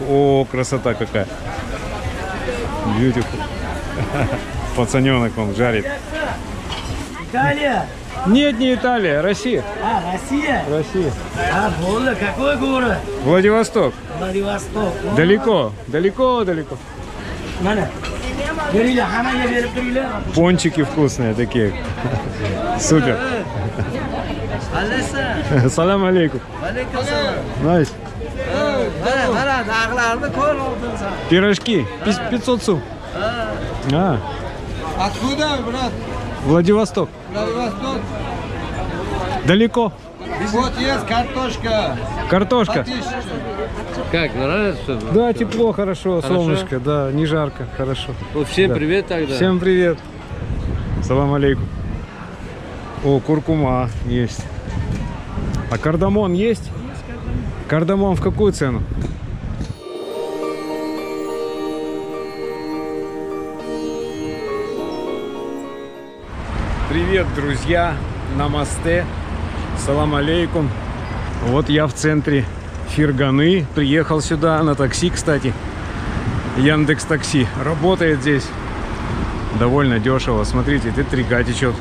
О, красота какая. Beautiful. Пацаненок он жарит. Италия? Нет, не Италия, Россия. А, Россия? Россия. А, Волга, какой город? Владивосток. Владивосток. Далеко, далеко, далеко. Мана? Берили, хамая беріп берили. Пончики вкусные такие. Супер. Алиса. Салам алейкум. Алейкум салам. Найс. Мана, дағларды көр алдың сен. Пирожки. 500 сум. А, Откуда, брат? Владивосток. Владивосток. Далеко. Вот есть картошка. Картошка. Как, нравится? Да, тепло, хорошо, Хорошо? солнышко, да, не жарко, хорошо. Вот всем Да. привет тогда. Всем привет. Салам алейкум. О, куркума есть. А кардамон есть? Кардамон в какую цену? Привет, друзья. Намасте. Салам алейкум. Вот я в центре Ферганы. Приехал сюда на такси, кстати. Яндекс Такси. Работает здесь довольно дешево. Смотрите, тут река течет.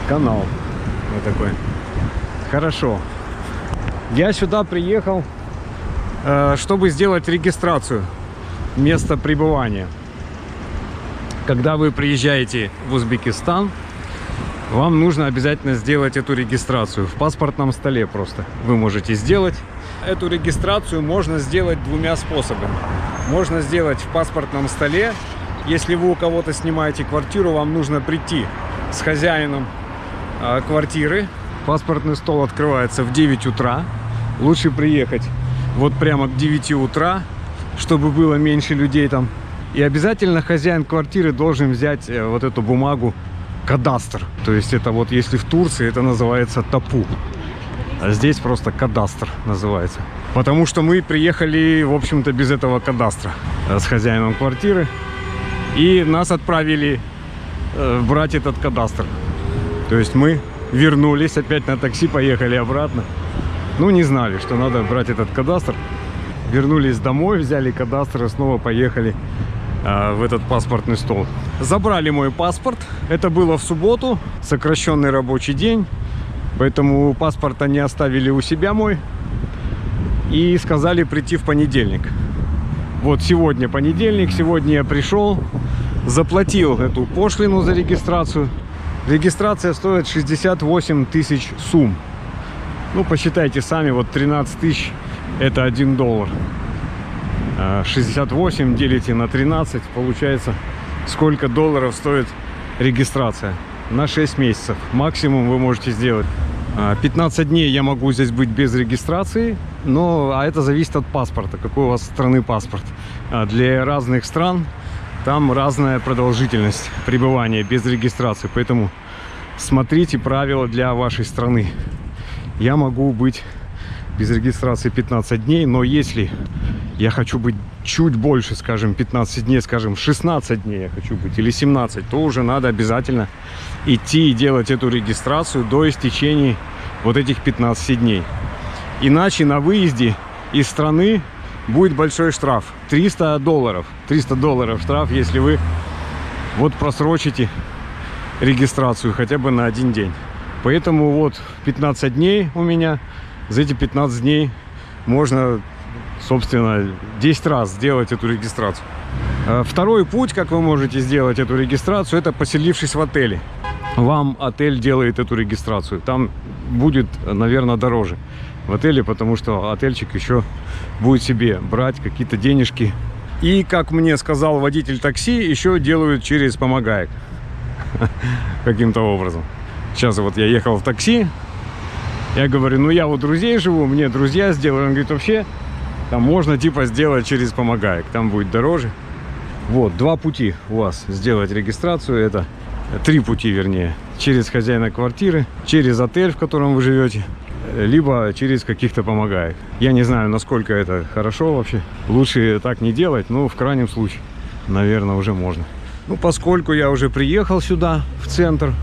Канал. Вот такой. Хорошо. Я сюда приехал, чтобы сделать регистрацию места пребывания. Когда вы приезжаете в Узбекистан, вам нужно обязательно сделать эту регистрацию. В паспортном столе просто вы можете сделать. Эту регистрацию можно сделать двумя способами. Можно сделать в паспортном столе. Если вы у кого-то снимаете квартиру, вам нужно прийти с хозяином квартиры. Паспортный стол открывается в 9 утра. Лучше приехать вот прямо к 9 утра, чтобы было меньше людей там. И обязательно хозяин квартиры должен взять вот эту бумагу кадастр. То есть это вот если в Турции это называется тапу. А здесь просто кадастр называется. Потому что мы приехали, в общем-то, без этого кадастра с хозяином квартиры. И нас отправили брать этот кадастр. То есть мы вернулись опять на такси, поехали обратно. Ну, не знали, что надо брать этот кадастр. Вернулись домой, взяли кадастр и снова поехали в этот паспортный стол. Забрали мой паспорт. Это было в субботу, сокращенный рабочий день. Поэтому паспорта не оставили у себя мой. И сказали прийти в понедельник. Вот сегодня понедельник. Сегодня я пришел, заплатил эту пошлину за регистрацию. Регистрация стоит 68 тысяч сум. Ну, посчитайте сами, вот 13 тысяч это $1. 68 делите на 13, получается, сколько долларов стоит регистрация. На 6 месяцев. Максимум вы можете сделать. 15 дней я могу здесь быть без регистрации, но это зависит от паспорта, какой у вас страны паспорт. Для разных стран там разная продолжительность пребывания без регистрации, поэтому смотрите правила для вашей страны. Я могу быть без регистрации 15 дней, но если я хочу быть чуть больше, скажем, 15 дней, скажем, 16 дней я хочу быть, или 17, то уже надо обязательно идти и делать эту регистрацию до истечения вот этих 15 дней. Иначе на выезде из страны будет большой штраф. $300. $300 штраф, если вы вот просрочите регистрацию хотя бы на один день. Поэтому вот 15 дней у меня. За эти 15 дней можно, собственно, 10 раз сделать эту регистрацию. Второй путь, как вы можете сделать эту регистрацию, это поселившись в отеле. Вам отель делает эту регистрацию. Там будет, наверное, дороже в отеле, потому что отельчик еще будет себе брать какие-то денежки. И, как мне сказал водитель такси, еще делают через помогаек. Каким-то образом. Сейчас вот я ехал в такси. Я говорю, ну я у друзей живу, мне друзья сделали. Он говорит, вообще там можно типа сделать через помогаек. Там будет дороже. Вот, два пути у вас сделать регистрацию. Это 3 пути, вернее. Через хозяина квартиры, через отель, в котором вы живете, либо через каких-то помогаек. Я не знаю, насколько это хорошо вообще. Лучше так не делать, но в крайнем случае, наверное, уже можно. Ну, поскольку я уже приехал сюда, в центр,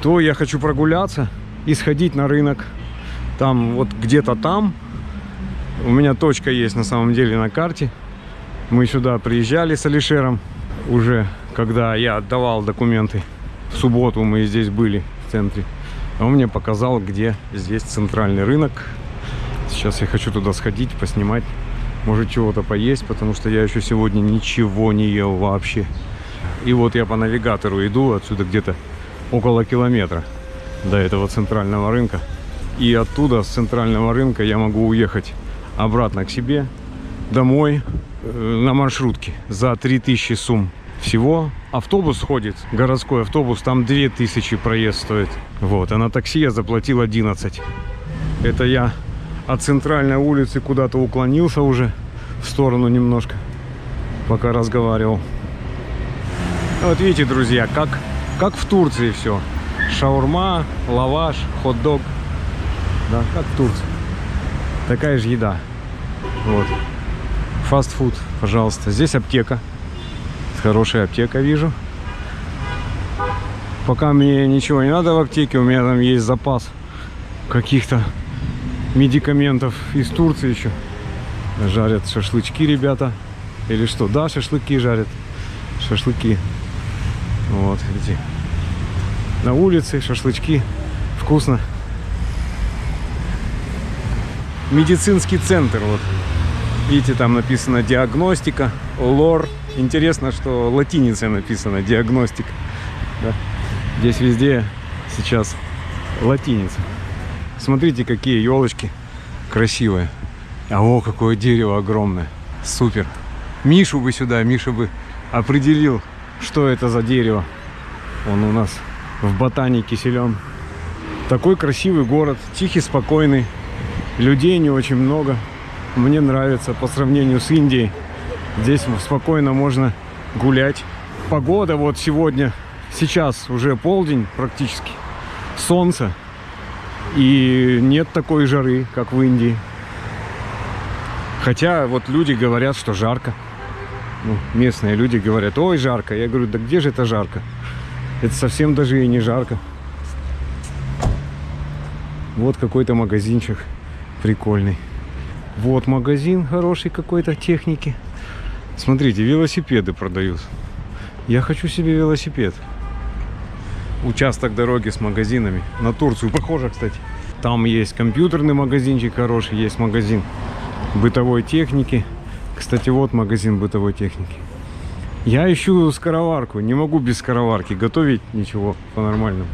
то я хочу прогуляться и сходить на рынок. Там, вот где-то там, У меня точка есть на самом деле на карте. Мы сюда приезжали с Алишером уже, когда я отдавал документы. В субботу мы здесь были в центре. Он мне показал, где здесь центральный рынок. Сейчас я хочу туда сходить, поснимать. Может, чего-то поесть, потому что я еще сегодня ничего не ел вообще. И вот я по навигатору иду отсюда где-то около километра до этого центрального рынка. И оттуда, с центрального рынка, я могу уехать обратно к себе, домой, на маршрутке за 3000 сум. Всего автобус ходит, городской автобус, там 2000 проезд стоит. Вот, а на такси я заплатил 11. Это я от центральной улицы куда-то уклонился уже в сторону немножко, пока разговаривал. Вот видите, друзья, как в Турции все. Шаурма, лаваш, хот-дог. Да, как в Турции. Такая же еда. Вот. Фастфуд, пожалуйста. Здесь аптека. Хорошая аптека, вижу. Пока мне ничего не надо в аптеке, у меня там есть запас каких-то медикаментов из Турции еще. Жарят шашлычки ребята. Или что? Да, шашлыки жарят. Шашлыки. Вот, видите. На улице шашлычки. Вкусно. Медицинский центр. Вот. Видите, там написано диагностика, лор. Интересно, что латиницей написано диагностика. Да. Здесь везде сейчас латиница. Смотрите, какие елочки красивые. А о, какое дерево огромное. Супер. Мишу бы сюда, Миша бы определил, что это за дерево. Он у нас в ботанике силен. Такой красивый город, тихий, спокойный. Людей не очень много. Мне нравится по сравнению с Индией. Здесь спокойно можно гулять. Погода вот сегодня, сейчас уже полдень практически. Солнце. И нет такой жары, как в Индии. Хотя вот люди говорят, что жарко. Ну, местные люди говорят, ой, жарко. Я говорю, да где же это жарко? Это совсем даже и не жарко. Вот какой-то магазинчик прикольный. Вот магазин хороший какой-то техники. Смотрите, велосипеды продают. Я хочу себе велосипед. Участок дороги с магазинами. На Турцию похоже, кстати. Там есть компьютерный магазинчик хороший, есть магазин бытовой техники. Кстати, вот магазин бытовой техники. Я ищу скороварку. Не могу без скороварки готовить ничего по-нормальному.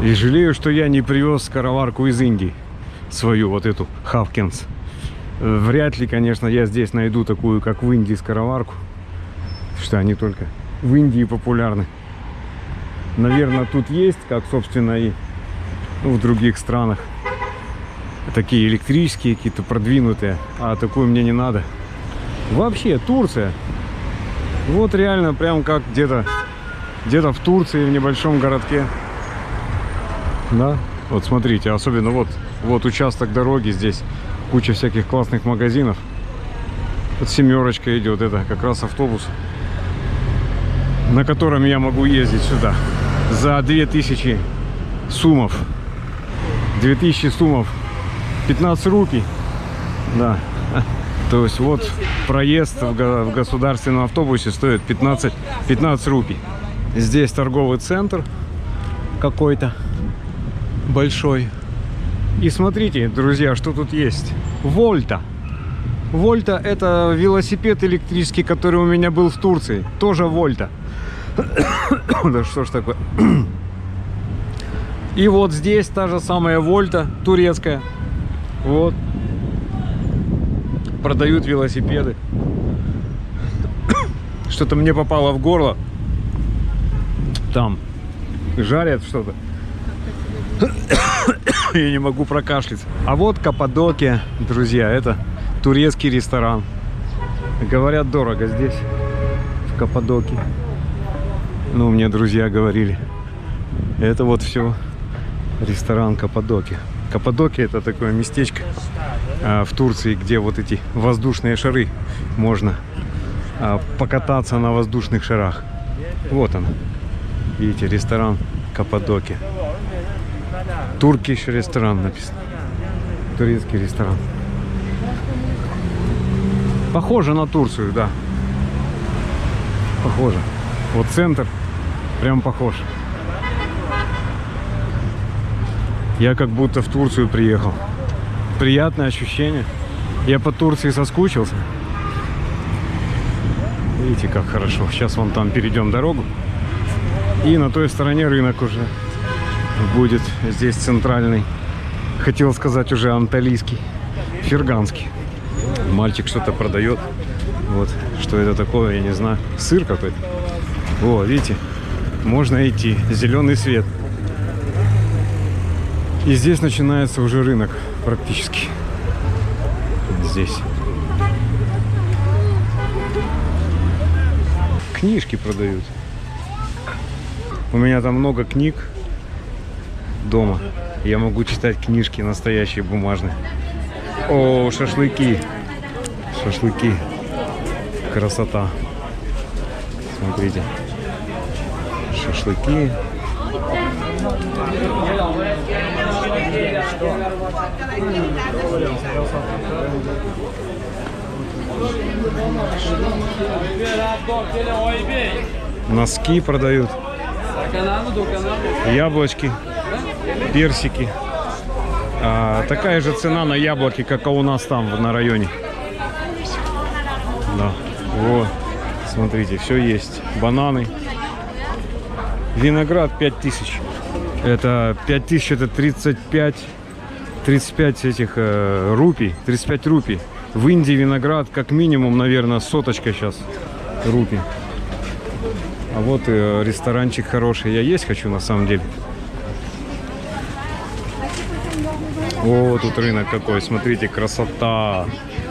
И жалею, что я не привез скороварку из Индии. Свою вот эту Хавкинс. Вряд ли, конечно, я здесь найду такую, как в Индии, скороварку. Что они только в Индии популярны. Наверное, тут есть, как, собственно, и в других странах. Такие электрические, какие-то продвинутые. А такую мне не надо. Вообще, Турция. Вот реально, прям как где-то в Турции, в небольшом городке. Да? Вот смотрите, особенно вот участок дороги здесь. Куча всяких классных магазинов. Вот семерочка идет. Это как раз автобус, на котором я могу ездить сюда. За 2000 сумов. 2000 сумов. 15 рупий. Да. То есть вот проезд в государственном автобусе стоит 15 рупий. Здесь торговый центр какой-то большой. И смотрите, друзья, что тут есть. Вольта. Вольта — это велосипед электрический, который у меня был в Турции. Тоже Вольта. Да что ж такое. И вот здесь та же самая Вольта турецкая. Вот. Продают велосипеды. Что-то мне попало в горло. Там жарят что-то. Я не могу прокашляться. А вот Каппадокия, друзья, это турецкий ресторан. Говорят, дорого здесь, в Каппадокии. Ну, мне друзья говорили. Это вот все ресторан Каппадокия. Каппадокия — это такое местечко в Турции, где вот эти воздушные шары можно покататься на воздушных шарах. Вот он. Видите, ресторан Каппадокия. Туркиш ресторан написано. Турецкий ресторан. Похоже на Турцию, да. Похоже. Вот центр прям похож. Я как будто в Турцию приехал. Приятное ощущение. Я по Турции соскучился. Видите, как хорошо. Сейчас вон там перейдем дорогу. И на той стороне рынок уже будет. Здесь центральный. Хотел сказать уже анталийский. Ферганский. Мальчик что-то продает. Вот. Что это такое, я не знаю. Сыр какой-то. О, видите? Можно идти. Зеленый свет. И здесь начинается уже рынок практически. Здесь. Книжки продают. У меня там много книг дома. Я могу читать книжки настоящие, бумажные. О, шашлыки. Шашлыки. Красота. Смотрите. Шашлыки. Носки продают. Яблочки. Персики. Такая же цена на яблоки, как и у нас там на районе. Да. Вот. Смотрите, все есть. Бананы. Виноград 5000. Это 5000, это 35 этих рупий. 35 рупий. В Индии виноград как минимум, наверное, соточка сейчас рупий. А вот ресторанчик хороший. Я есть хочу на самом деле. О, тут рынок какой. Смотрите, красота.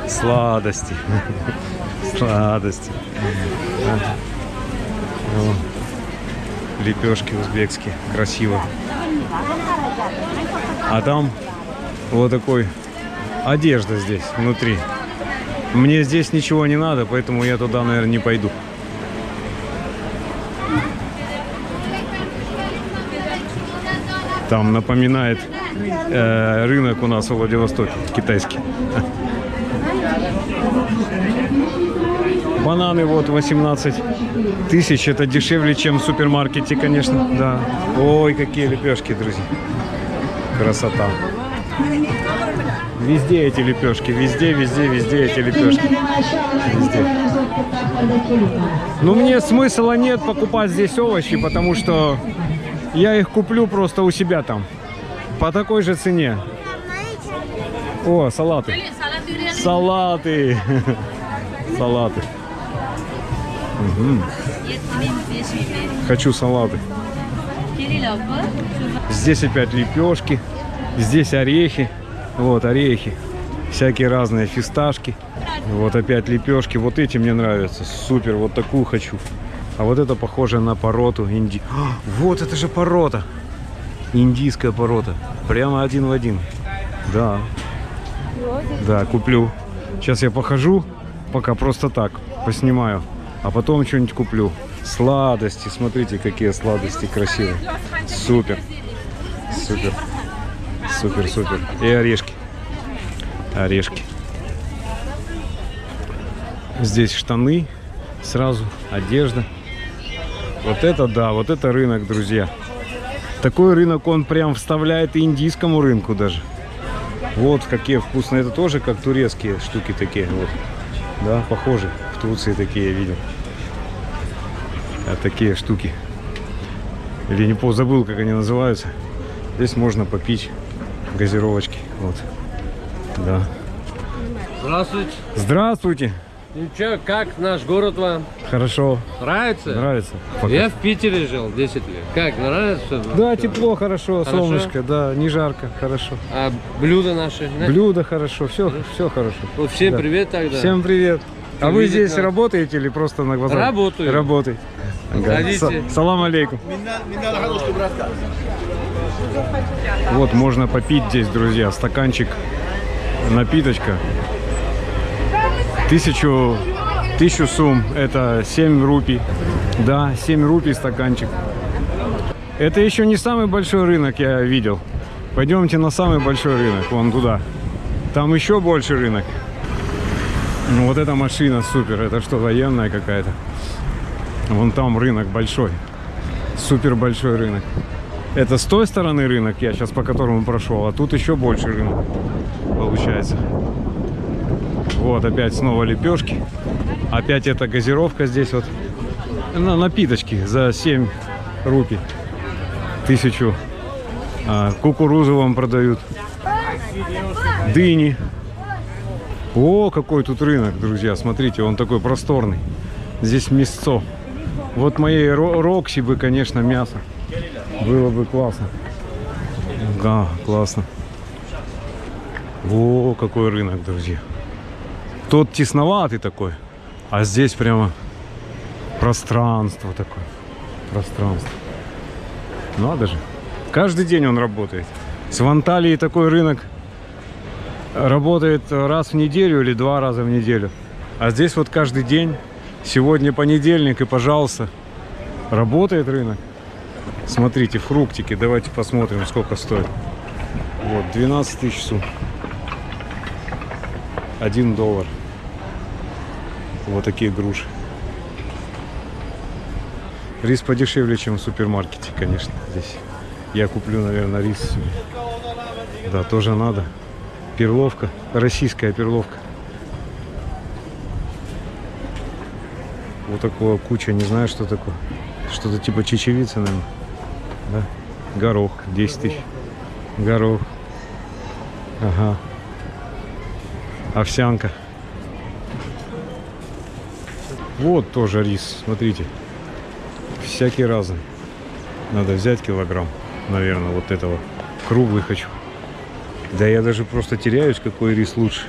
Сладости. Сладости. Лепешки узбекские. Красиво. А там вот такой одежда здесь внутри. Мне здесь ничего не надо, поэтому я туда, наверное, не пойду. Там напоминает рынок у нас в Владивостоке, китайский. Бананы вот 18 тысяч, это дешевле, чем в супермаркете, конечно, да. Ой, какие лепешки, друзья. Красота. Везде эти лепешки, везде эти лепешки. Везде. Ну, мне смысла нет покупать здесь овощи, потому что я их куплю просто у себя там. По такой же цене. О, салаты. Салаты. Салаты. Угу. Хочу салаты. Здесь опять лепешки. Здесь орехи. Вот орехи. Всякие разные фисташки. Вот опять лепешки. Вот эти мне нравятся. Супер. Вот такую хочу. А вот это похоже на пороту инди. Вот это же порота. Индийская порота. Прямо один в один. Да. Да, куплю. Сейчас я похожу. Пока просто так. Поснимаю. А потом что-нибудь куплю. Сладости. Смотрите, какие сладости красивые. Супер. Супер. Супер, супер. И орешки. Орешки. Здесь штаны. Сразу одежда. Вот это да, вот это рынок, друзья. Такой рынок, он прям вставляет и индийскому рынку даже. Вот какие вкусные. Это тоже как турецкие штуки такие. Вот. Да, похожи. В Турции такие я видел. Такие штуки. Или не забыл, как они называются. Здесь можно попить газировочки. Вот. Да. Здравствуйте. Здравствуйте. Ну что, как наш город вам? Хорошо. Нравится? Нравится. Пока. Я в Питере жил 10 лет. Как, нравится? Да, тепло, хорошо, Хорошо? солнышко, да, не жарко, хорошо. А блюда наши? Да? Блюдо хорошо, все хорошо. Вот всем Да. привет тогда. Всем привет. А вы Видеть здесь нас. работаете или просто на глазах? Работаю. Работаете. Заходите. Салам алейкум. Вот можно попить здесь, друзья, стаканчик напиточка. 1000 сум, это 7 рупий. Да, 7 рупий стаканчик. Это еще не самый большой рынок, я видел. Пойдемте на самый большой рынок, вон туда. Там еще больше рынок. Ну вот эта машина супер. Это что, военная какая-то? Вон там рынок большой. Супер большой рынок. Это с той стороны рынок, я сейчас по которому прошел, а тут еще больше рынок получается. Вот опять снова лепешки. Опять эта газировка здесь вот. Напиточки за 7 рупий. 1000. Кукурузу вам продают. Дыни. О, какой тут рынок, друзья. Смотрите, он такой просторный. Здесь мясцо. Вот моей Рокси бы, конечно, мясо. Было бы классно. Да, классно. О, какой рынок, друзья. Тот тесноватый такой. А здесь прямо пространство такое. Пространство. Надо же. Каждый день он работает. В Анталии такой рынок работает раз в неделю или 2 раза в неделю. А здесь вот каждый день. Сегодня понедельник и, пожалуйста, работает рынок. Смотрите, фруктики. Давайте посмотрим, сколько стоит. Вот, 12 000 су. $1. Вот такие груши. Рис подешевле, чем в супермаркете, конечно, здесь. Я куплю, наверное, рис себе. Да, тоже надо. Перловка. Российская перловка. Вот такого куча, не знаю, что такое. Что-то типа чечевицы, наверное. Да? Горох, 10 000. Горох. Ага. Овсянка. Вот тоже рис, смотрите. Всякий разный. Надо взять килограмм, наверное, вот этого. Круглый хочу. Да я даже просто теряюсь, какой рис лучше.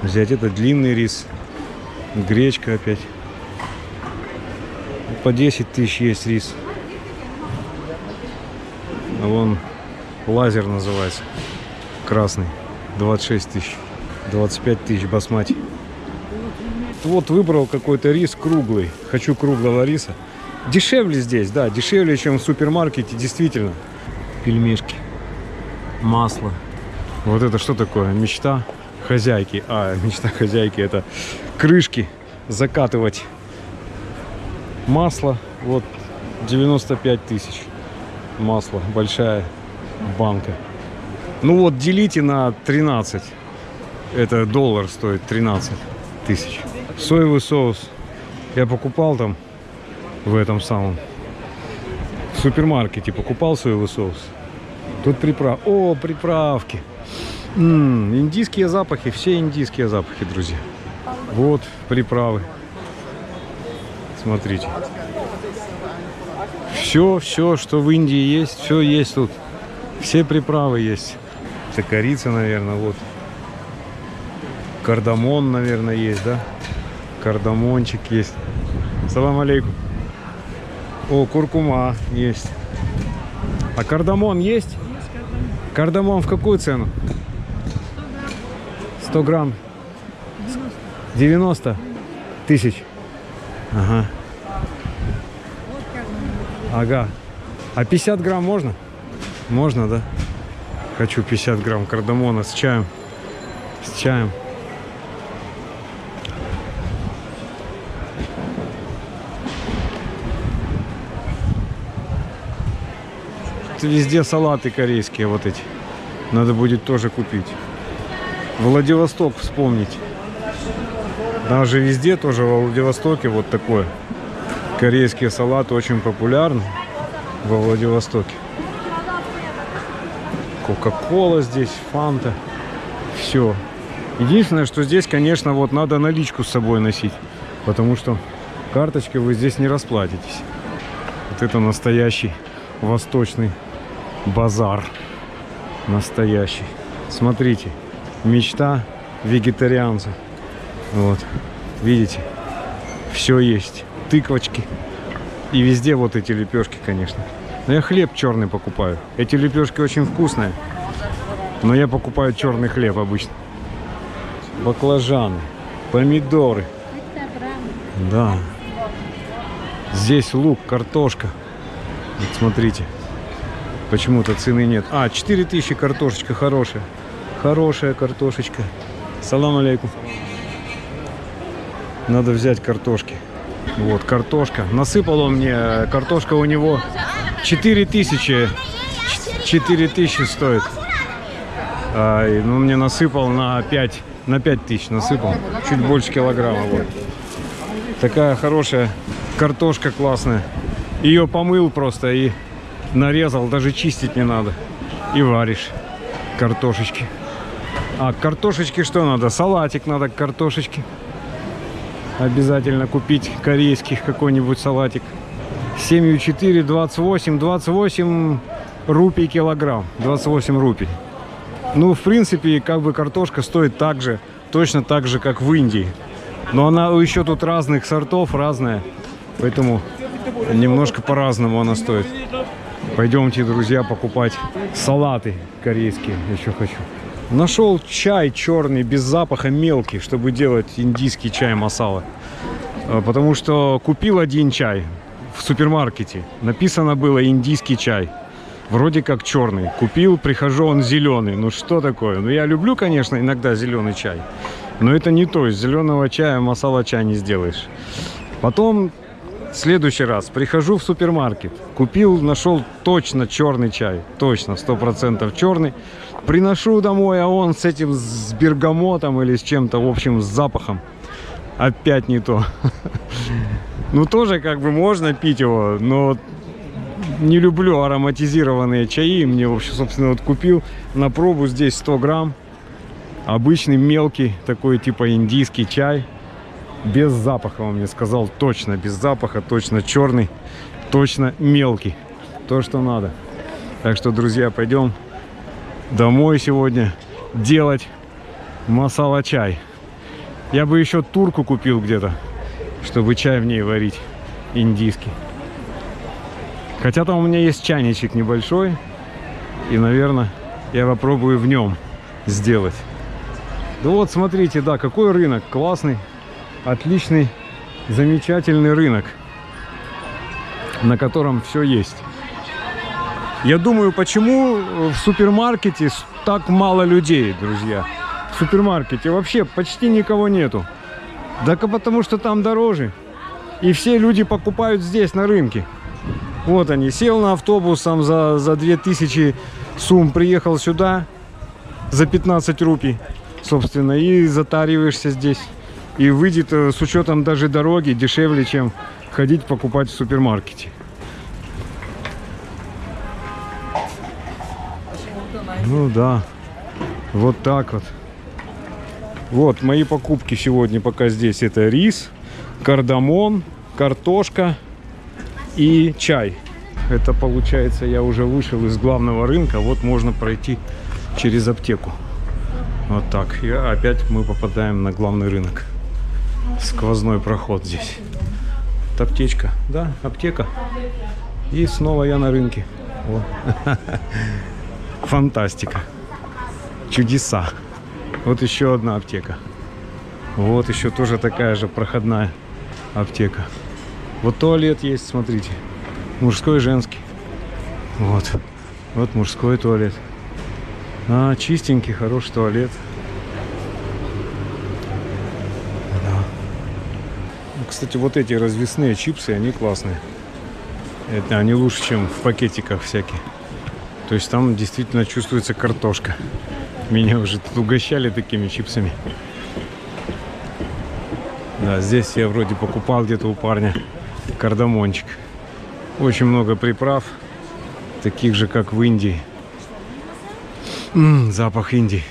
Взять этот длинный рис. Гречка опять. По 10 000 есть рис. А вон лазер называется. Красный. 26 000. 25 000 басмати. Вот выбрал какой-то рис круглый. Хочу круглого риса. Дешевле здесь, да, дешевле, чем в супермаркете, действительно. Пельмешки. Масло. Вот это что такое? Мечта хозяйки. Мечта хозяйки — это крышки закатывать. Масло. Вот 95 000. Масло. Большая банка. Ну вот делите на 13. Это $1 стоит 13 000. Соевый соус. Я покупал там в этом самом в супермаркете. Покупал соевый соус. Тут приправки. Индийские запахи. Все индийские запахи, друзья. Вот приправы. Смотрите. Все, что в Индии есть, все есть тут. Все приправы есть. Это корица, наверное, вот. Кардамон, наверное, есть, да? Кардамончик есть. Салам алейкум. О, куркума есть. А кардамон есть? Кардамон в какую цену? 100 грамм. 90 000. Ага. Ага. А 50 грамм можно? Можно, да? Хочу 50 грамм кардамона с чаем. С чаем. Везде салаты корейские вот эти. Надо будет тоже купить. Владивосток вспомнить. Даже везде тоже во Владивостоке вот такое. Корейские салаты очень популярны во Владивостоке. Кока-кола здесь, фанта. Все. Единственное, что здесь, конечно, вот надо наличку с собой носить. Потому что карточкой вы здесь не расплатитесь. Вот это настоящий восточный базар. Настоящий. Смотрите. Мечта вегетарианца. Вот. Видите? Все есть. Тыквочки. И везде вот эти лепешки, конечно. Но я хлеб черный покупаю. Эти лепешки очень вкусные. Но я покупаю черный хлеб обычно. Баклажаны. Помидоры. Да. Здесь лук, картошка. Вот смотрите. Почему-то цены нет. 4000 картошечка хорошая. Хорошая картошечка. Салам алейкум. Надо взять картошки. Вот, картошка. Насыпал он мне, картошка у него 4000 стоит. Ну, мне насыпал на 5000 насыпал. Чуть больше килограмма. Вот. Такая хорошая картошка классная. Ее помыл просто и нарезал. Даже чистить не надо. И варишь картошечки. А к картошечке что надо? Салатик надо к картошечке. Обязательно купить корейский какой-нибудь салатик. 7,4, 28 рупий килограмм. 28 рупий. Ну, в принципе, как бы картошка стоит точно так же, как в Индии. Но она еще тут разных сортов, разная. Поэтому немножко по-разному она стоит. Пойдемте, друзья, покупать салаты корейские. Еще хочу. Нашел чай черный, без запаха, мелкий, чтобы делать индийский чай масала. Потому что купил один чай в супермаркете. Написано было индийский чай. Вроде как черный. Купил, прихожу, он зеленый. Ну что такое? Ну я люблю, конечно, иногда зеленый чай. Но это не то. Из зеленого чая масала чай не сделаешь. Потом, в следующий раз, прихожу в супермаркет. Купил, нашел точно черный чай. Точно, 100% черный. Приношу домой, а он с этим, с бергамотом или с чем-то, в общем, с запахом. Опять не то. Ну, тоже как бы можно пить его, но не люблю ароматизированные чаи. Мне, в общем, собственно, вот купил на пробу здесь 100 грамм. Обычный мелкий, такой типа индийский чай. Без запаха, он мне сказал, точно без запаха, точно черный, точно мелкий. То, что надо. Так что, друзья, пойдем домой сегодня делать масала чай. Я бы еще турку купил где-то, чтобы чай в ней варить индийский. Хотя там у меня есть чайничек небольшой. И, наверное, я попробую в нем сделать. Да вот, смотрите, да, какой рынок классный, отличный, замечательный рынок, на котором все есть. Я думаю, почему в супермаркете так мало людей, друзья. В супермаркете вообще почти никого нету. Да потому что там дороже. И все люди покупают здесь, на рынке. Вот они, сел на автобус сам за 2000 сум, приехал сюда за 15 рупий, собственно, и затариваешься здесь. И выйдет с учетом даже дороги дешевле, чем ходить покупать в супермаркете. Ну да, вот так вот. Вот мои покупки сегодня пока здесь. Это рис, кардамон, картошка и чай. Это получается, я уже вышел из главного рынка. Вот можно пройти через аптеку. Вот так. И опять мы попадаем на главный рынок. Сквозной проход здесь. Это аптечка. Да, аптека. И снова я на рынке. Вот. Фантастика. Чудеса. Вот еще одна аптека. Вот еще тоже такая же проходная аптека. Вот туалет есть, смотрите. Мужской и женский. Вот. Вот мужской туалет. Чистенький, хороший туалет. Да. Кстати, вот эти развесные чипсы, они классные. Это они лучше, чем в пакетиках всякие. То есть там действительно чувствуется картошка. Меня уже тут угощали такими чипсами. Да, здесь я вроде покупал где-то у парня кардамончик. Очень много приправ, таких же, как в Индии. Запах Индии.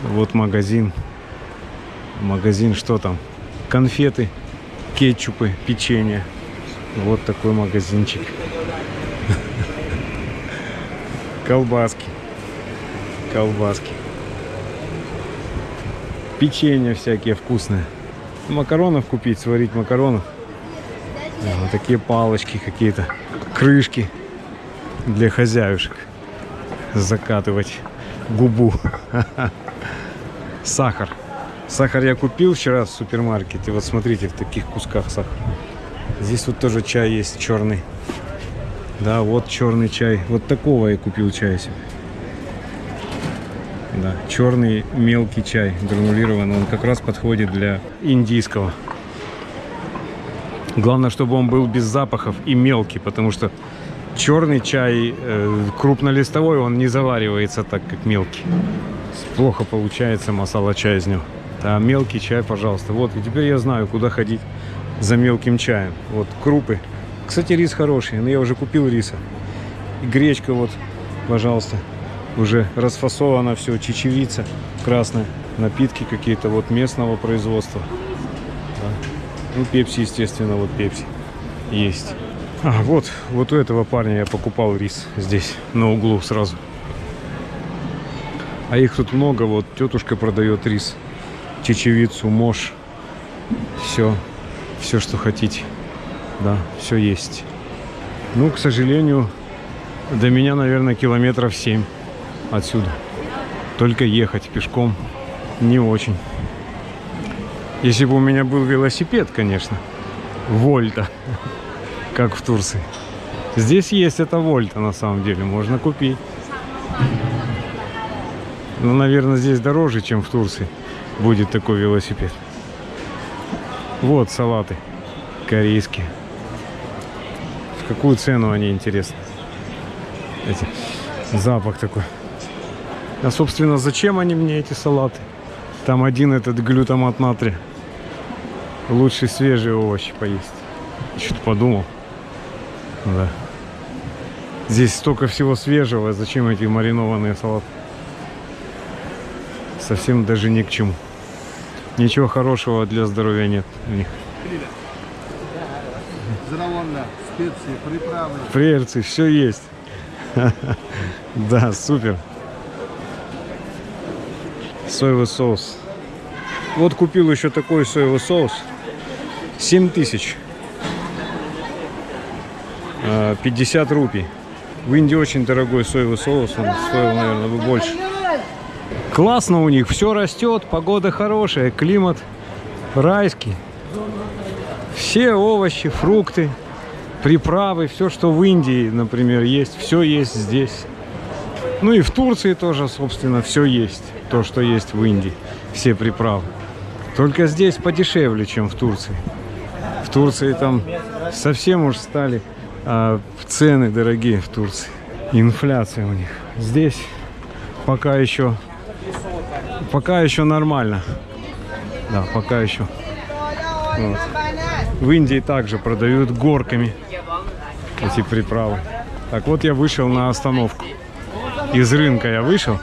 Вот магазин. Магазин, что там? Конфеты, кетчупы, печенье. Вот такой магазинчик. Колбаски. Колбаски. Печенье всякие вкусные. Макаронов купить, сварить макаронов. Вот такие палочки какие-то. Крышки для хозяюшек. Закатывать губу. Сахар. Сахар я купил вчера в супермаркете. Вот смотрите, в таких кусках сахар. Здесь вот тоже чай есть черный. Да, вот черный чай. Вот такого я купил чая себе. Да, черный мелкий чай гранулированный, он как раз подходит для индийского. Главное, чтобы он был без запахов и мелкий, потому что черный чай крупнолистовой, он не заваривается так, как мелкий. Плохо получается масала чай из него. А мелкий чай, пожалуйста. Вот, и теперь я знаю, куда ходить за мелким чаем. Вот, крупы. Кстати, рис хороший, но я уже купил риса. И гречка вот, пожалуйста. Уже расфасовано все, чечевица красная. Напитки какие-то вот местного производства. Да. Ну, пепси, естественно, вот пепси есть. А, вот у этого парня я покупал рис здесь, на углу сразу. А их тут много, вот тетушка продает рис, чечевицу, мошь. Все, что хотите. Да, все есть. Ну, к сожалению, до меня, наверное, километров 7 отсюда. Только ехать пешком не очень. Если бы у меня был велосипед, конечно, Вольта, как в Турции. Здесь есть эта Вольта, на самом деле, можно купить. Но, наверное, здесь дороже, чем в Турции будет такой велосипед. Вот салаты корейские. В какую цену они, интересно? Эти. Запах такой. А, собственно, зачем они мне, эти салаты? Там один этот глютамат натрия. Лучше свежие овощи поесть. Что-то подумал. Да. Здесь столько всего свежего. Зачем эти маринованные салаты? Совсем даже ни к чему. Ничего хорошего для здоровья нет у них. Здравонно, специи, приправы. Перцы, все есть. Да, супер. Соевый соус. Вот купил еще такой соевый соус. 7000. 50 рупий. В Индии очень дорогой соевый соус. Он стоил, наверное, больше. Классно у них. Все растет. Погода хорошая. Климат райский. Все овощи, фрукты, приправы. Все, что в Индии, например, есть. Все есть здесь. Ну и в Турции тоже, собственно, все есть. То, что есть в Индии. Все приправы. Только здесь подешевле, чем в Турции. В Турции там совсем уж стали цены дорогие в Турции. Инфляция у них. Здесь пока еще нормально. Да, пока еще. Вот. В Индии также продают горками эти приправы. Так, вот я вышел на остановку. Из рынка я вышел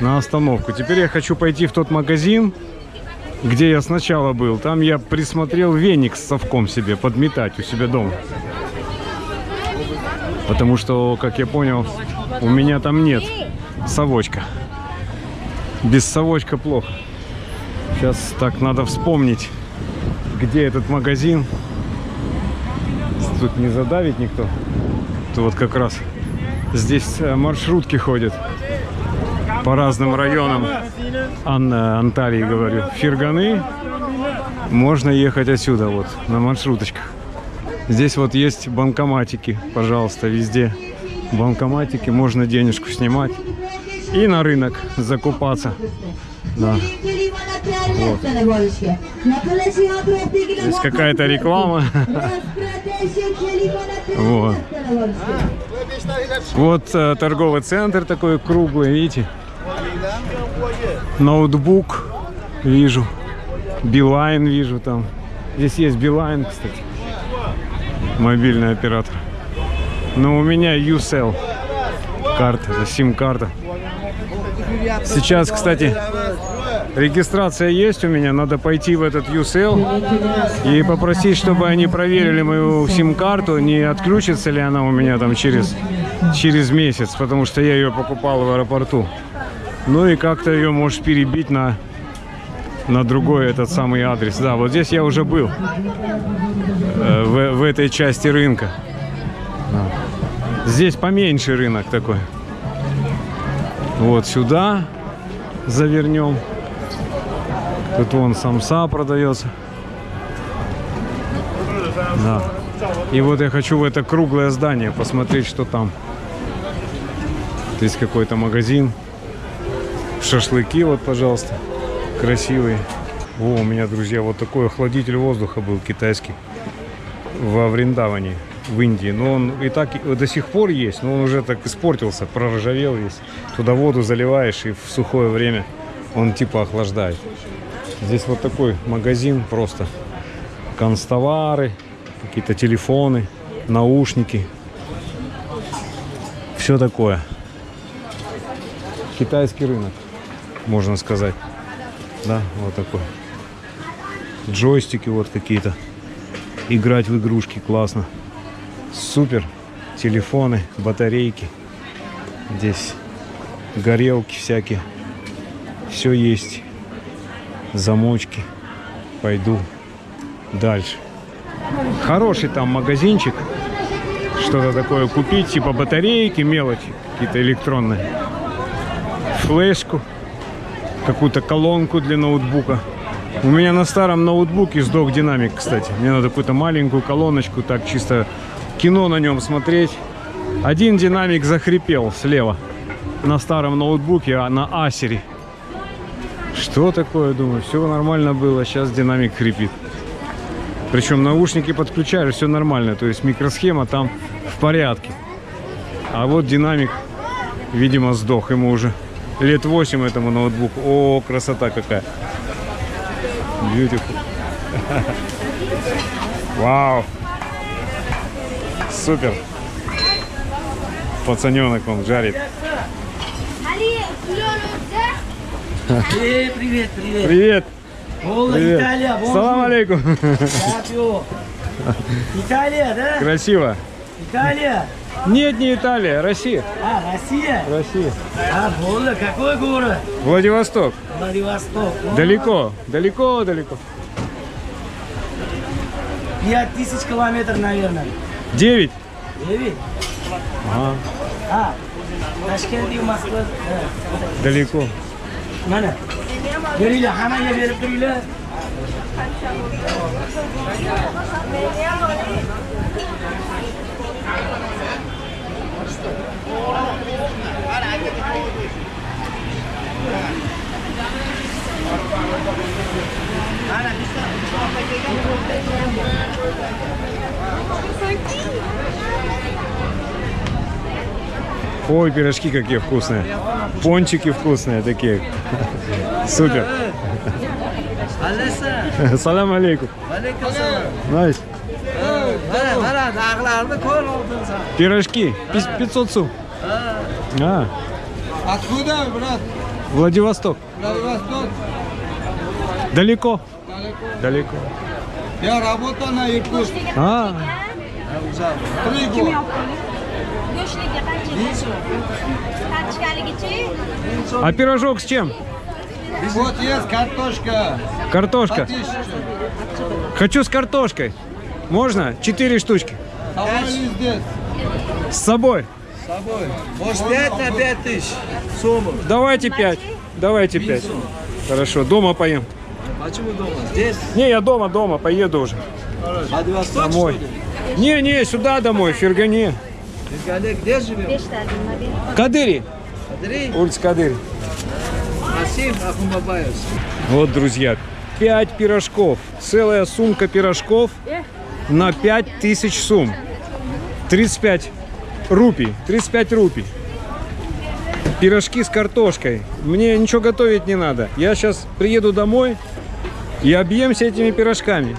на остановку. Теперь я хочу пойти в тот магазин, где я сначала был. Там я присмотрел веник с совком себе подметать у себя дома. Потому что, как я понял, у меня там нет совочка. Без совочка плохо. Сейчас так надо вспомнить, где этот магазин. Тут не задавит никто. Тут вот как раз здесь маршрутки ходят по разным районам Анталии, говорю. Ферганы. Можно ехать отсюда вот на маршруточках. Здесь вот есть банкоматики, пожалуйста, везде. Банкоматики, можно денежку снимать. И на рынок закупаться. Да. Вот. Здесь какая-то реклама. Вот. Вот торговый центр такой круглый, видите? Ноутбук вижу. Билайн вижу там. Здесь есть Билайн, кстати. Мобильный оператор. Но у меня UCell карта, это сим-карта. Сейчас, кстати, регистрация есть у меня. Надо пойти в этот UCell и попросить, чтобы они проверили мою сим-карту, не отключится ли она у меня там через месяц, потому что я ее покупал в аэропорту. Ну и как-то ее можешь перебить на другой этот самый адрес. Да, вот здесь я уже был. В этой части рынка. Здесь поменьше рынок такой. Вот сюда завернем. Тут вон самса продается. Да. И вот я хочу в это круглое здание посмотреть, что там. Здесь какой-то магазин. Шашлыки вот, пожалуйста, красивые. О, у меня, друзья, вот такой охладитель воздуха был китайский во Вриндаване, в Индии. Но он и так до сих пор есть, но он уже так испортился, проржавел весь. Туда воду заливаешь, и в сухое время он типа охлаждает. Здесь вот такой магазин просто. Канцтовары, какие-то телефоны, наушники. Все такое. Китайский рынок, можно сказать. Да, вот такой. Джойстики вот какие-то. Играть в игрушки классно. Супер. Телефоны, батарейки. Здесь горелки всякие. Все есть. Замочки. Пойду дальше. Хороший там магазинчик. Что-то такое купить, типа батарейки, мелочи какие-то электронные. Флешку. Какую-то колонку для ноутбука. У меня на старом ноутбуке сдох динамик, кстати. Мне надо какую-то маленькую колоночку, так чисто кино на нем смотреть. Один динамик захрипел слева на старом ноутбуке, а на Асере. Что такое, думаю, все нормально было, сейчас динамик хрипит. Причем наушники подключали, все нормально, то есть микросхема там в порядке. А вот динамик, видимо, сдох, ему уже лет 8 этому ноутбуку. О, красота какая. Beautiful. Вау. Супер. Пацаненок он жарит. Привет, привет. Привет. Ола, Привет. Италия, Салам алейкум. Италия, да? Красиво. Италия. Нет, не Италия, Россия. А, Россия? Россия. А, Ола, какой город? Владивосток. Владивосток. Далеко, далеко, далеко. 5000 километров, наверное. 9. 9? Ага, А, Ташкент и Москва. далеко. Mana? Beringlar, hammaga berib turinglar. Ой, пирожки какие вкусные. Пончики вкусные такие. Супер. Alaysan. Салам алейкум. Alaykum assalom. Найс. Mana, dag'larni ko'r oldinsan. Пирожки. 500 сум. А, Откуда, брат? Владивосток. Владивосток. Далеко. Далеко. Я работал на Иркутске. А, 3 года. Go'shtligiga qancha? Qanchaligicha? а пирожок с чем? Вот есть картошка. Картошка. 1000. Хочу с картошкой. Можно? 4 штучки. Давай здесь. С собой. С собой. Может, 5 на 5000 сумму. Давайте 5. Давайте 5. Хорошо, дома поем. Почему дома? Здесь? Не, я дома поеду уже. Владивосток, Домой. что ли? Не, сюда домой, в Фергане. Где живем? Кадыри. Андрей, Улица Кадыри. Максим Ахмабаев. Вот, друзья, 5 пирожков. Целая сумка пирожков на 5000 сум. 35 рупий. 35 рупий. Пирожки с картошкой. Мне ничего готовить не надо. Я сейчас приеду домой и объемся этими пирожками.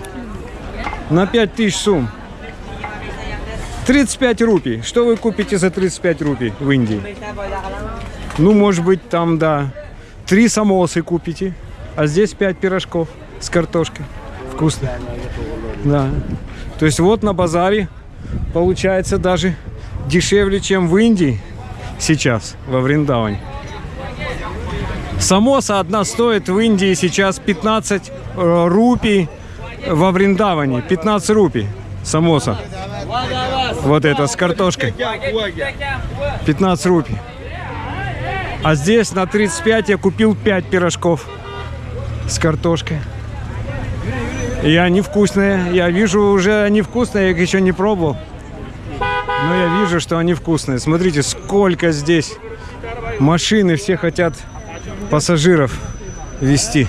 На 5000 сум. 35 рупий. Что вы купите за 35 рупий в Индии? Ну, может быть, там, да, 3 самосы купите. А здесь 5 пирожков с картошкой. Вкусно. Да. То есть вот на базаре получается даже дешевле, чем в Индии сейчас, во Вриндаване. Самоса одна стоит в Индии сейчас 15 рупий, во Вриндаване 15 рупий самоса. Вот это с картошкой. 15 рупий. А здесь на 35 я купил 5 пирожков с картошкой. И они вкусные. Я вижу, уже они вкусные, я их еще не пробовал. Но я вижу, что они вкусные. Смотрите, сколько здесь. Машины все хотят пассажиров везти.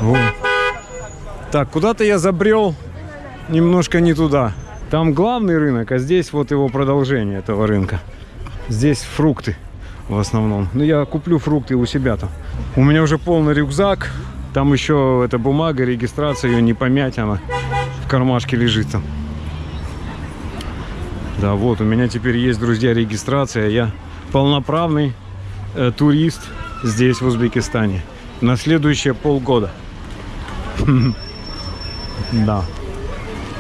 Вот. Так, куда-то я забрел немножко не туда. Там главный рынок, а здесь вот его продолжение этого рынка. Здесь фрукты в основном. Ну, я куплю фрукты у себя там. У меня уже полный рюкзак. Там еще эта бумага, регистрация, ее не помять, она в кармашке лежит там. Да, вот, у меня теперь есть, друзья, регистрация. Я полноправный турист здесь, в Узбекистане. На следующие полгода. Да.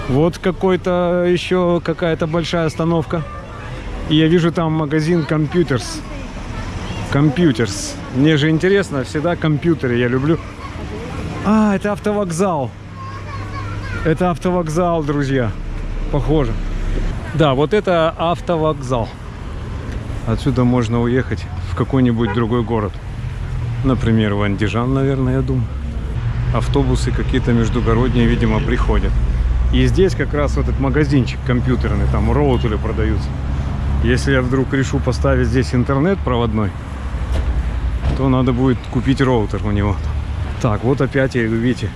Вот какой-то еще какая-то большая остановка. И я вижу там магазин Computers. Computers. Мне же интересно, всегда компьютеры я люблю. А, это автовокзал. Это автовокзал, друзья. Похоже. Да, вот это автовокзал. Отсюда можно уехать в какой-нибудь другой город. Например, в Андижан, наверное, я думаю. Автобусы какие-то междугородние, видимо, приходят. И здесь как раз вот этот магазинчик компьютерный, там роутеры продаются. Если я вдруг решу поставить здесь интернет проводной, то надо будет купить роутер у него. Так, вот опять я иду, видите,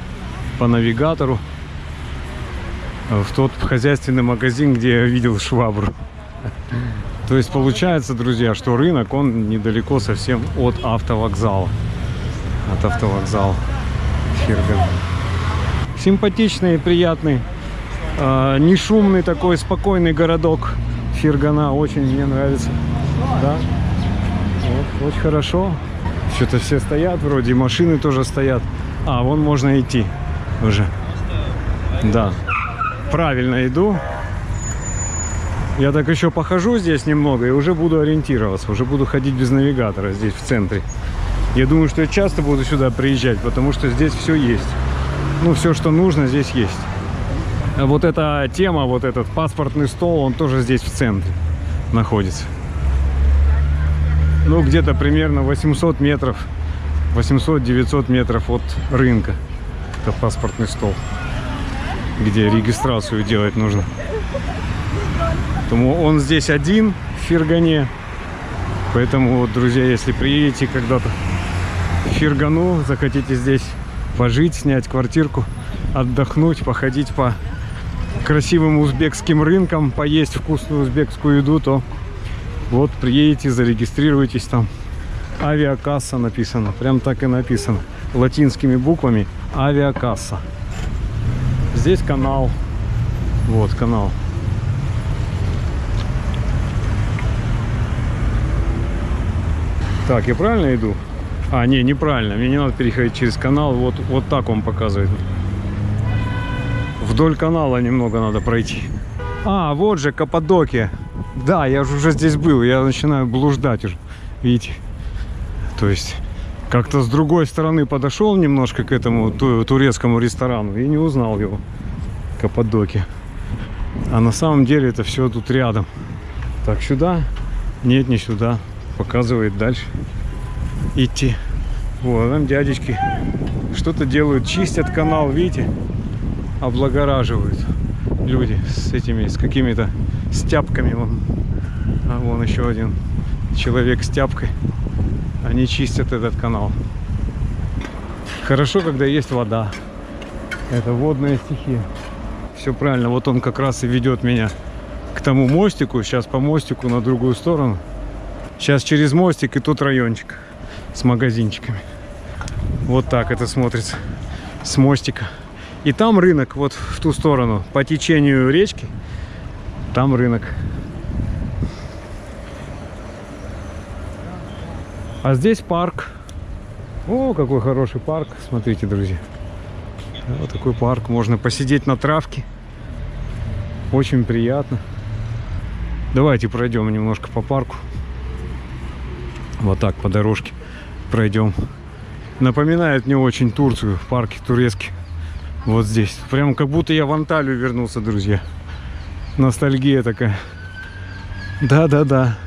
по навигатору в тот хозяйственный магазин, где я видел швабру. То есть получается, друзья, что рынок, он недалеко совсем от автовокзала. От автовокзала Ферган. Симпатичный и приятный, не шумный такой, спокойный городок Фергана. Очень мне нравится. Да? Вот, очень хорошо. Что-то все стоят, вроде машины тоже стоят. А, вон можно идти уже. Да. Правильно иду. Я так еще похожу здесь немного и уже буду ориентироваться. Уже буду ходить без навигатора здесь в центре. Я думаю, что я часто буду сюда приезжать, потому что здесь все есть. Ну, все, что нужно, здесь есть. А вот эта тема, вот этот паспортный стол, он тоже здесь в центре находится. Ну, где-то примерно 800 метров, 800-900 метров от рынка. Это паспортный стол, где регистрацию делать нужно. Поэтому он здесь один в Фергане. Поэтому, вот, друзья, если приедете когда-то в Фергану, захотите здесь пожить, снять квартирку, отдохнуть, походить по красивым узбекским рынкам, поесть вкусную узбекскую еду, то вот приедете, зарегистрируйтесь там. Авиакасса написано, прям так и написано, латинскими буквами авиакасса. Здесь канал, вот канал. Так, я правильно иду? А, не, неправильно. Мне не надо переходить через канал. Вот так он показывает. Вдоль канала немного надо пройти. А, вот же Каппадокия. Да, я же уже здесь был. Я начинаю блуждать уже. Видите? То есть, как-то с другой стороны подошел немножко к этому турецкому ресторану и не узнал его. Каппадокия. А на самом деле это все тут рядом. Так, сюда? Нет, не сюда. Показывает дальше идти. Вот там дядечки что-то делают, чистят канал, видите, облагораживают люди с какими-то стяпками. А вон еще один человек с тяпкой. Они чистят этот канал. Хорошо, когда есть вода. Это водная стихия. Все правильно. Вот он как раз и ведет меня к тому мостику. Сейчас по мостику на другую сторону. Сейчас через мостик и тут райончик с магазинчиками. Вот так это смотрится с мостика. И там рынок, вот в ту сторону, по течению речки. Там рынок. А здесь парк. О, какой хороший парк. Смотрите, друзья. Вот такой парк. Можно посидеть на травке. Очень приятно. Давайте пройдем немножко по парку. Вот так по дорожке пройдем. Напоминает мне очень Турцию, парки турецкие. Вот здесь. Прям как будто я в Анталию вернулся, друзья. Ностальгия такая. Да-да-да.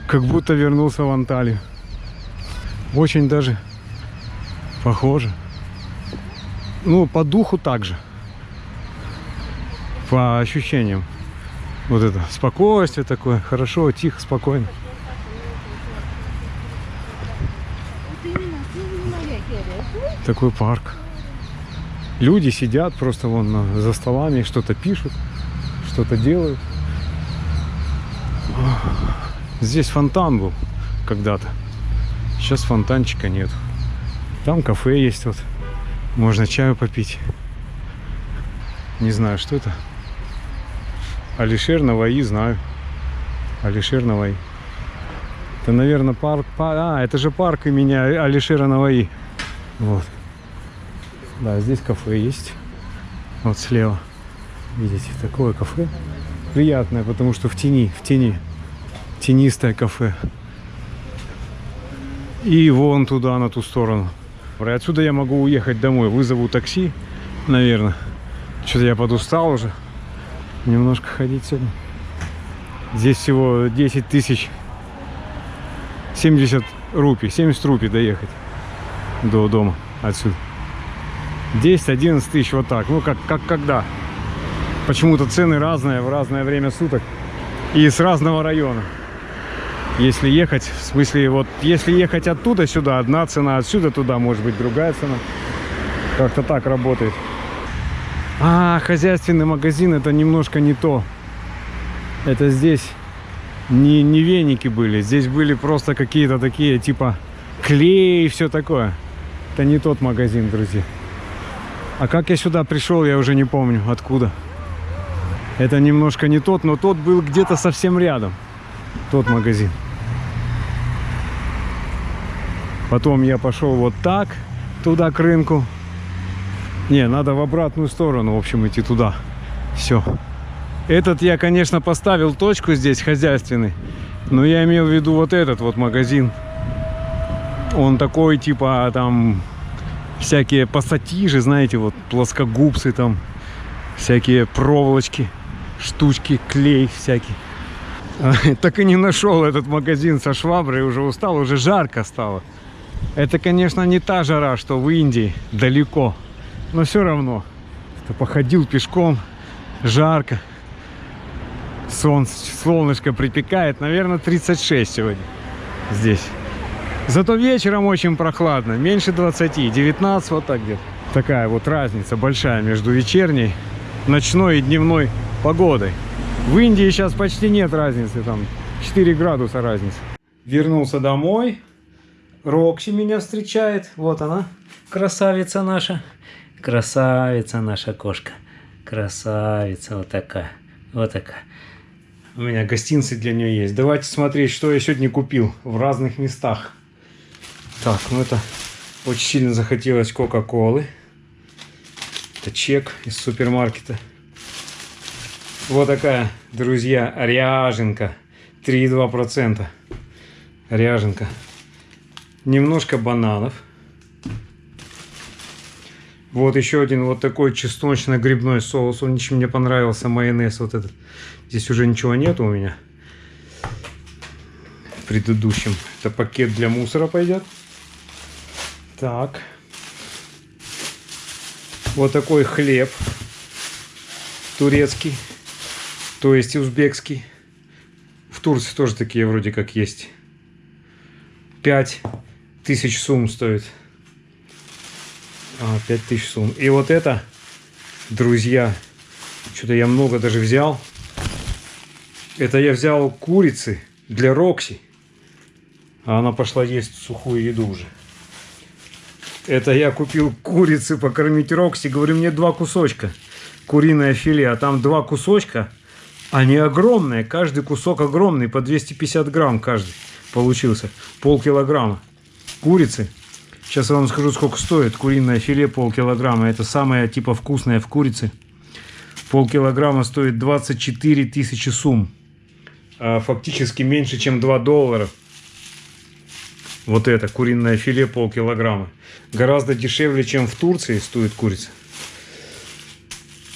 Как будто вернулся в Анталию. Очень даже похоже. Ну, по духу также. По ощущениям. Вот это спокойствие такое. Хорошо, тихо, спокойно. Такой парк. Люди сидят просто вон за столами, что-то пишут, что-то делают. Здесь фонтан был когда-то. Сейчас фонтанчика нет. Там кафе есть вот. Можно чаю попить. Не знаю, что это. Алишер Наваи, знаю. Алишер Наваи. Это, наверное, парк. Это же парк имени Алишера Наваи. Вот. Да, здесь кафе есть. Вот слева. Видите, такое кафе. Приятное, потому что в тени. Тенистое кафе. И вон туда, на ту сторону. И отсюда я могу уехать домой. Вызову такси, наверное. Что-то я подустал уже. Немножко ходить сегодня. Здесь всего 10 тысяч. 70 рупий доехать до дома отсюда. 10-11 тысяч вот так. Ну, как когда. Почему-то цены разные в разное время суток. И с разного района. Если ехать, в смысле, вот, если ехать оттуда сюда, одна цена, отсюда туда, может быть, другая цена. Как-то так работает. Хозяйственный магазин, это немножко не то. Это здесь не веники были. Здесь были просто какие-то такие, типа, клей и все такое. Это не тот магазин, друзья. А как я сюда пришел, я уже не помню, откуда. Это немножко не тот, но тот был где-то совсем рядом. Тот магазин. Потом я пошел вот так, туда к рынку. Не, надо в обратную сторону, в общем, идти туда. Все. Этот я, конечно, поставил точку здесь, хозяйственный. Но я имел в виду вот этот вот магазин. Он такой, типа, там, всякие пассатижи, знаете, вот, плоскогубцы там, всякие проволочки, штучки, клей всякий. Так и не нашел этот магазин со шваброй, уже устал, уже жарко стало. Это, конечно, не та жара, что в Индии, далеко. Но все равно. Походил пешком, жарко. Солнышко припекает, наверное, 36 сегодня здесь. Зато вечером очень прохладно, меньше 20, 19, вот так где-то. Такая вот разница большая между вечерней, ночной и дневной погодой. В Индии сейчас почти нет разницы, там 4 градуса разницы. Вернулся домой. Рокси меня встречает. Вот она, красавица наша. Красавица наша кошка. Красавица вот такая. Вот такая. У меня гостинцы для нее есть. Давайте смотреть, что я сегодня купил в разных местах. Так, ну это очень сильно захотелось кока-колы. Это чек из супермаркета. Вот такая, друзья, ряженка. 3,2%. Ряженка. Немножко бананов. Вот еще один вот такой чесночно-грибной соус. Он очень мне понравился. Майонез вот этот. Здесь уже ничего нету у меня. В предыдущем. Это пакет для мусора пойдет. Так. Вот такой хлеб. Турецкий. То есть узбекский. В Турции тоже такие вроде как есть. 5000 сум стоит. 5000 сум. И вот это, друзья, что-то я много даже взял. Это я взял курицы для Рокси. А она пошла есть сухую еду уже. Это я купил курицы покормить Рокси. Говорю, мне 2 кусочка. Куриное филе. А там 2 кусочка. Они огромные. Каждый кусок огромный. По 250 грамм каждый получился. Полкилограмма курицы. Сейчас я вам скажу, сколько стоит куриное филе полкилограмма. Это самое типа вкусное в курице. Полкилограмма стоит 24 тысячи сум. А фактически меньше, чем $2. Вот это куриное филе полкилограмма. Гораздо дешевле, чем в Турции стоит курица.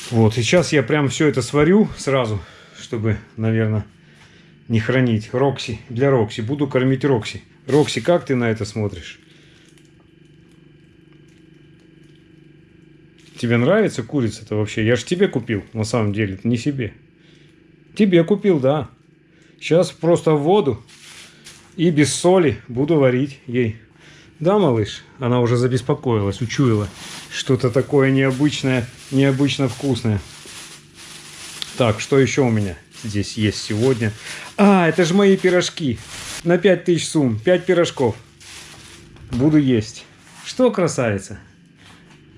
Вот, сейчас я прям все это сварю сразу, чтобы, наверное, не хранить. Рокси, для Рокси. Буду кормить Рокси. Рокси, как ты на это смотришь? Тебе нравится курица-то вообще? Я же тебе купил, на самом деле, не себе. Тебе купил, да. Сейчас просто в воду и без соли буду варить ей. Да, малыш? Она уже забеспокоилась, учуяла. Что-то такое необычное, необычно вкусное. Так, что еще у меня здесь есть сегодня? А, это же мои пирожки. На 5000 сум. 5 пирожков. Буду есть. Что, красавица?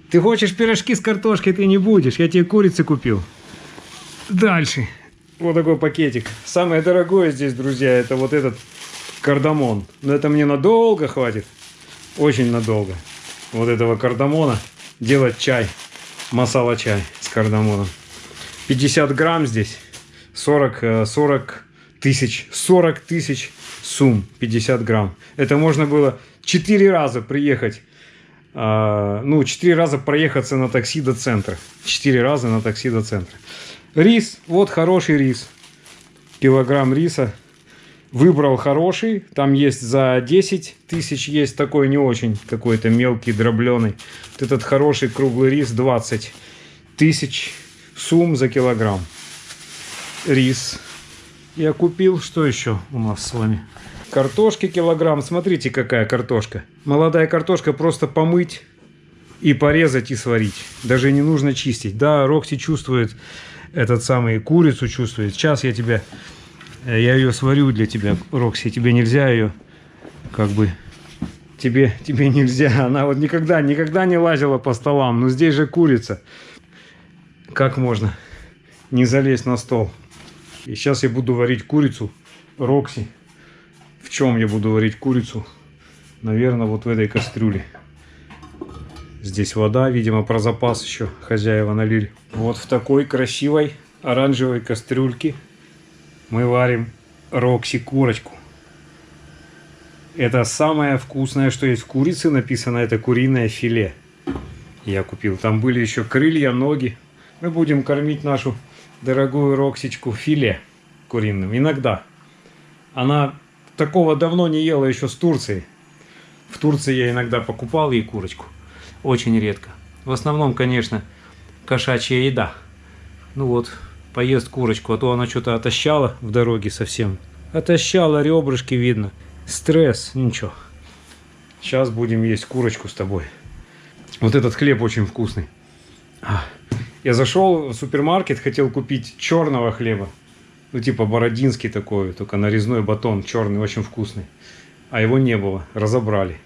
Ты хочешь пирожки с картошкой, ты не будешь. Я тебе курицы купил. Дальше. Вот такой пакетик. Самое дорогое здесь, друзья, это вот этот кардамон. Но это мне надолго хватит. Очень надолго. Вот этого кардамона. Делать чай. Масала-чай с кардамоном. 50 грамм здесь. 40 тысяч сум. 50 грамм. Это можно было 4 раза приехать. 4 раза проехаться на такси до центра. 4 раза на такси до центра. Рис. Вот хороший рис. Килограмм риса. Выбрал хороший. Там есть за 10 тысяч. Есть такой не очень. Какой-то мелкий, дробленый. Вот этот хороший круглый рис. 20 тысяч сум за килограмм. Рис я купил. Что еще у нас с вами? Картошки килограмм. Смотрите, какая картошка. Молодая картошка просто помыть и порезать и сварить. Даже не нужно чистить. Да, Рокси чувствует этот самый курицу, чувствует. Сейчас я ее сварю для тебя, Рокси. Тебе нельзя ее, как бы, тебе нельзя. Она вот никогда не лазила по столам. Но здесь же курица. Как можно не залезть на стол? И сейчас я буду варить курицу, Рокси. В чем я буду варить курицу? Наверное, вот в этой кастрюле. Здесь вода, видимо, про запас еще хозяева налили. Вот в такой красивой оранжевой кастрюльке мы варим Рокси курочку. Это самое вкусное, что есть в курице. Написано, это куриное филе. Я купил. Там были еще крылья, ноги. Мы будем кормить нашу дорогую Роксичку филе куриным. Иногда. Она такого давно не ела еще с Турции. В Турции я иногда покупал ей курочку. Очень редко. В основном, конечно, кошачья еда. Ну вот, поест курочку, а то она что-то отощала в дороге совсем. Отощала, ребрышки видно. Стресс, ничего. Сейчас будем есть курочку с тобой. Вот этот хлеб очень вкусный. Я зашел в супермаркет, хотел купить черного хлеба. Ну, типа бородинский такой, только нарезной батон черный, очень вкусный. А его не было, разобрали.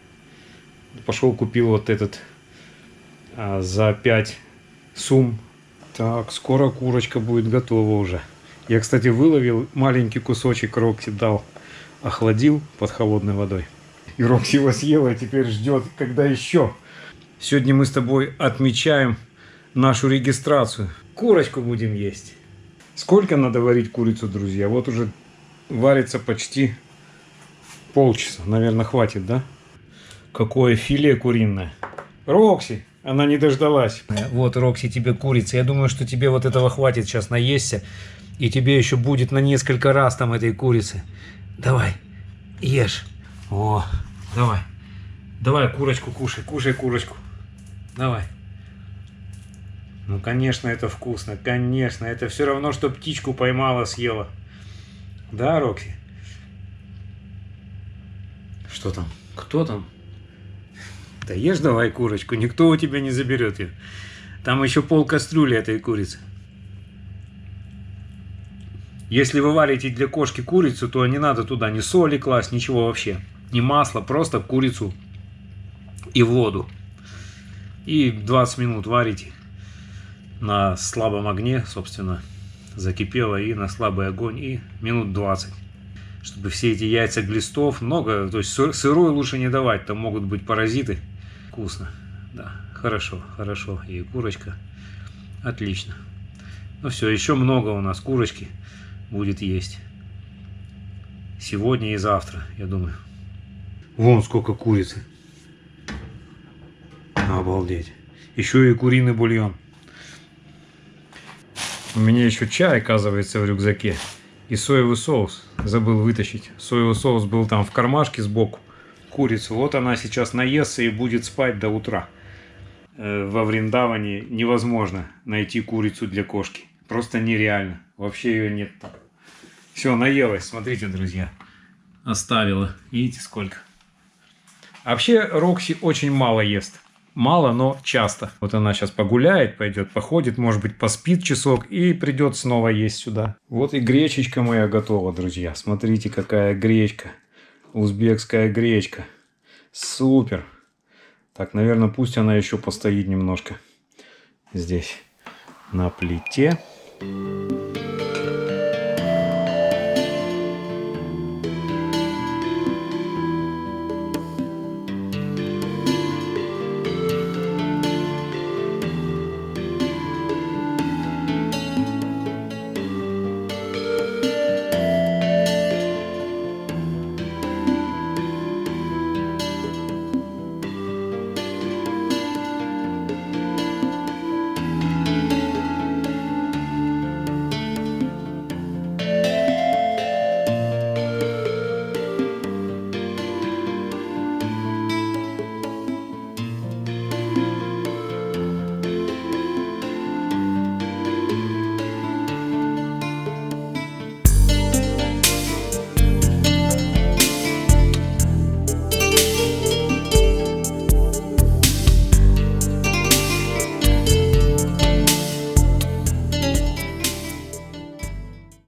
Пошел купил вот этот за 5 сум. Так, скоро курочка будет готова уже. Я, кстати, выловил маленький кусочек, Рокси дал. Охладил под холодной водой. И Рокси его съела, и теперь ждет, когда еще. Сегодня мы с тобой отмечаем нашу регистрацию. Курочку будем есть. Сколько надо варить курицу, друзья? Вот уже варится почти полчаса. Наверное, хватит, да? Какое филе куриное. Рокси, она не дождалась. Вот, Рокси, тебе курица. Я думаю, что тебе вот этого хватит сейчас наесться. И тебе еще будет на несколько раз там этой курицы. Давай, ешь. О, давай. Давай курочку кушай. Кушай курочку. Давай. Ну, конечно, это вкусно. Конечно. Это все равно, что птичку поймала, съела. Да, Рокси? Что там? Кто там? Да ешь давай курочку. Никто у тебя не заберет ее. Там еще пол кастрюли этой курицы. Если вы варите для кошки курицу, то не надо туда ни соли класть, ничего вообще. Ни масла, просто курицу и воду. И 20 минут варите. На слабом огне, собственно, закипело, и на слабый огонь, и минут 20. Чтобы все эти яйца глистов, много, то есть сырой лучше не давать, там могут быть паразиты. Вкусно, да, хорошо, хорошо, и курочка, отлично. Ну все, еще много у нас курочки будет есть. Сегодня и завтра, я думаю. Вон сколько курицы. Обалдеть. Еще и куриный бульон. У меня еще чай, оказывается, в рюкзаке. И соевый соус. Забыл вытащить. Соевый соус был там в кармашке сбоку. Курицу. Вот она сейчас наестся и будет спать до утра. Во Вриндаване невозможно найти курицу для кошки. Просто нереально. Вообще ее нет там. Все, наелась. Смотрите, друзья. Оставила. Видите, сколько? А вообще Рокси очень мало ест. Мало, но часто. Вот она сейчас погуляет, пойдет, походит, может быть, поспит часок и придет снова есть сюда. Вот и гречечка моя готова, друзья. Смотрите, какая гречка. Узбекская гречка. Супер. Так, наверное, пусть она еще постоит немножко здесь на плите.